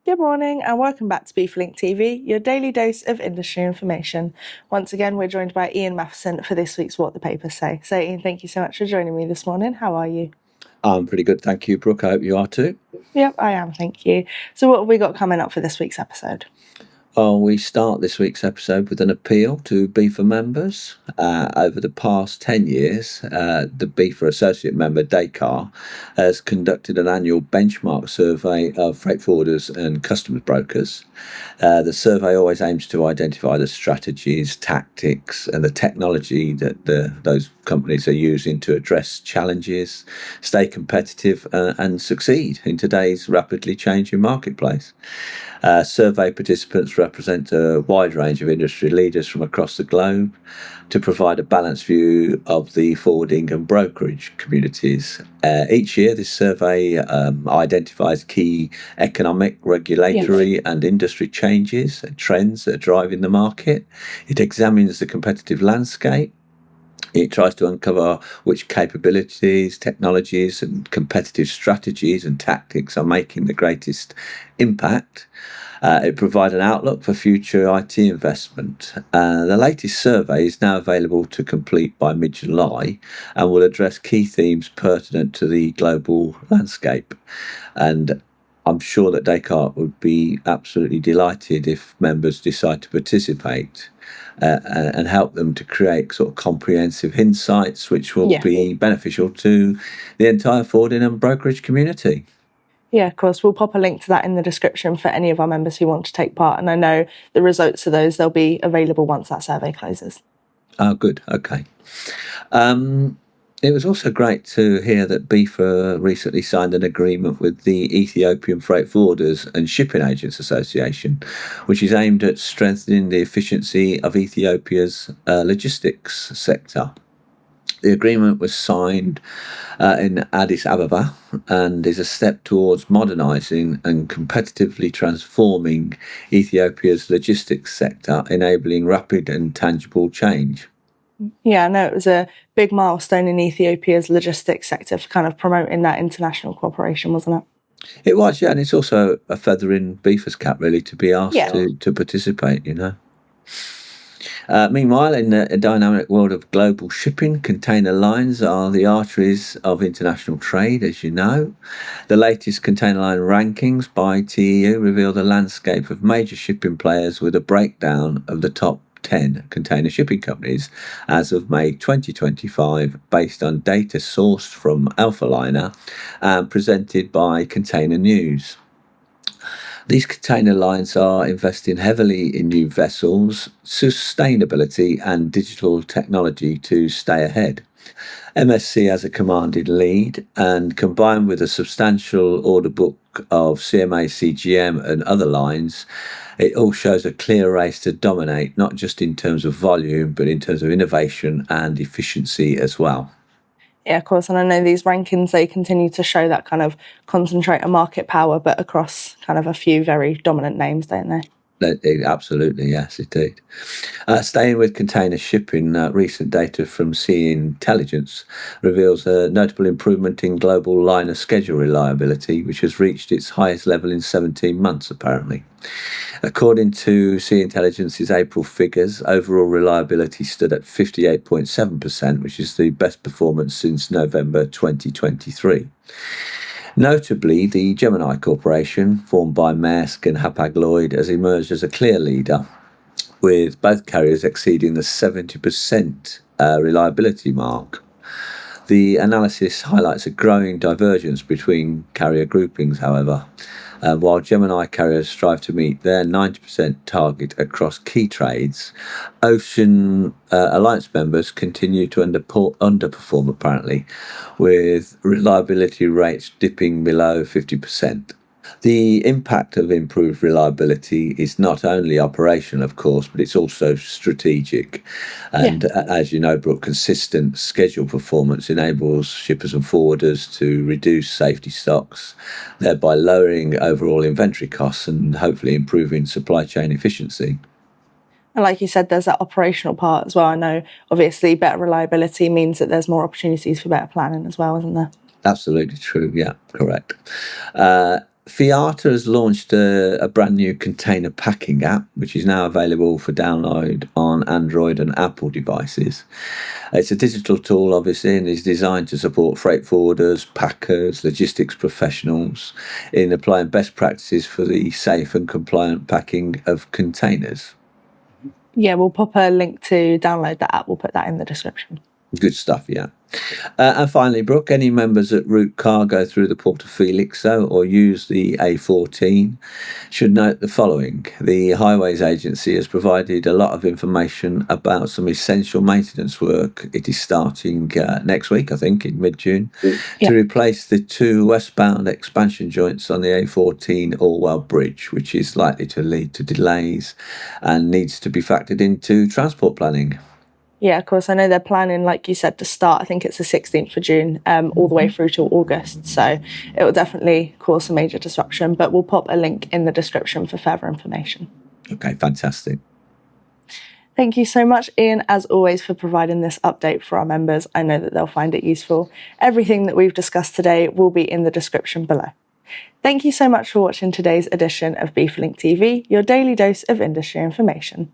Good morning and welcome back to BIFA TV, your daily dose of industry information. Once again, we're joined by Ian Matheson for this week's What the Papers Say. So Ian, thank you so much for joining me this morning. How are you? I'm pretty good, thank you, Brooke. I hope you are too. Yep, I am, thank you. So what have we got coming up for this week's episode? Well, we start this week's episode with an appeal to BIFA members. Over the past 10 years, the BIFA associate member, DACAR, has conducted an annual benchmark survey of freight forwarders and customs brokers. The survey always aims to identify the strategies, tactics, and the technology that those companies are using to address challenges, stay competitive, and succeed in today's rapidly changing marketplace. Survey participants represent a wide range of industry leaders from across the globe to provide a balanced view of the forwarding and brokerage communities. Each year, this survey identifies key economic, regulatory, and industry changes and trends that are driving the market. It examines the competitive landscape. It tries to uncover which capabilities, technologies, and competitive strategies and tactics are making the greatest impact. It provides an outlook for future IT investment. The latest survey is now available to complete by mid-July and will address key themes pertinent to the global landscape. And I'm sure that Descartes would be absolutely delighted if members decide to participate and help them to create sort of comprehensive insights which will be beneficial to the entire forwarding and brokerage community. Yeah, of course. We'll pop a link to that in the description for any of our members who want to take part. And I know the results of those, they'll be available once that survey closes. Oh, good. Okay. It was also great to hear that BIFA recently signed an agreement with the Ethiopian Freight Forwarders and Shipping Agents Association, which is aimed at strengthening the efficiency of Ethiopia's logistics sector. The agreement was signed in Addis Ababa and is a step towards modernising and competitively transforming Ethiopia's logistics sector, enabling rapid and tangible change. Yeah, I know it was a big milestone in Ethiopia's logistics sector for kind of promoting that international cooperation, wasn't it? It was, yeah, and it's also a feather in BIFA's cap, really, to be asked to participate, you know. Meanwhile, in the dynamic world of global shipping, container lines are the arteries of international trade, as you know. The latest container line rankings by TEU reveal the landscape of major shipping players with a breakdown of the top 10 container shipping companies as of May 2025, based on data sourced from Alphaliner and presented by Container News. These container lines are investing heavily in new vessels, sustainability, and digital technology to stay ahead. MSC has a commanded lead, and combined with a substantial order book of CMA, CGM, and other lines, it all shows a clear race to dominate, not just in terms of volume, but in terms of innovation and efficiency as well. Yeah, of course. And I know these rankings, they continue to show that kind of concentrate on market power, but across kind of a few very dominant names, don't they? Absolutely, yes, indeed. Staying with container shipping, recent data from Sea Intelligence reveals a notable improvement in global liner schedule reliability, which has reached its highest level in 17 months, apparently. According to Sea Intelligence's April figures, overall reliability stood at 58.7%, which is the best performance since November 2023. Notably, the Gemini Corporation, formed by Maersk and Hapag-Lloyd, has emerged as a clear leader, with both carriers exceeding the 70% reliability mark. The analysis highlights a growing divergence between carrier groupings, however. While Gemini carriers strive to meet their 90% target across key trades, Ocean Alliance members continue to underperform, apparently, with reliability rates dipping below 50%. The impact of improved reliability is not only operational, of course, but it's also strategic. And as you know, Brooke, consistent schedule performance enables shippers and forwarders to reduce safety stocks, thereby lowering overall inventory costs and hopefully improving supply chain efficiency. And like you said, there's that operational part as well. I know, obviously, better reliability means that there's more opportunities for better planning as well, isn't there? Absolutely true. Yeah, correct. Fiata has launched a brand new container packing app, which is now available for download on Android and Apple devices. It's a digital tool, obviously, and is designed to support freight forwarders, packers, logistics professionals in applying best practices for the safe and compliant packing of containers. Yeah, we'll pop a link to download that app. We'll put that in the description. Good stuff, yeah. And finally, Brooke, any members that route cargo through the Port of Felixstowe or use the A14 should note the following. The Highways Agency has provided a lot of information about some essential maintenance work. It is starting next week, I think, in mid-June, to replace the 2 westbound expansion joints on the A14 Orwell Bridge, which is likely to lead to delays and needs to be factored into transport planning. Yeah, of course. I know they're planning, like you said, to start, I think it's the 16th of June, all the way through till August. So it will definitely cause some major disruption, but we'll pop a link in the description for further information. Okay, fantastic. Thank you so much, Ian, as always, for providing this update for our members. I know that they'll find it useful. Everything that we've discussed today will be in the description below. Thank you so much for watching today's edition of BIFA Link TV, your daily dose of industry information.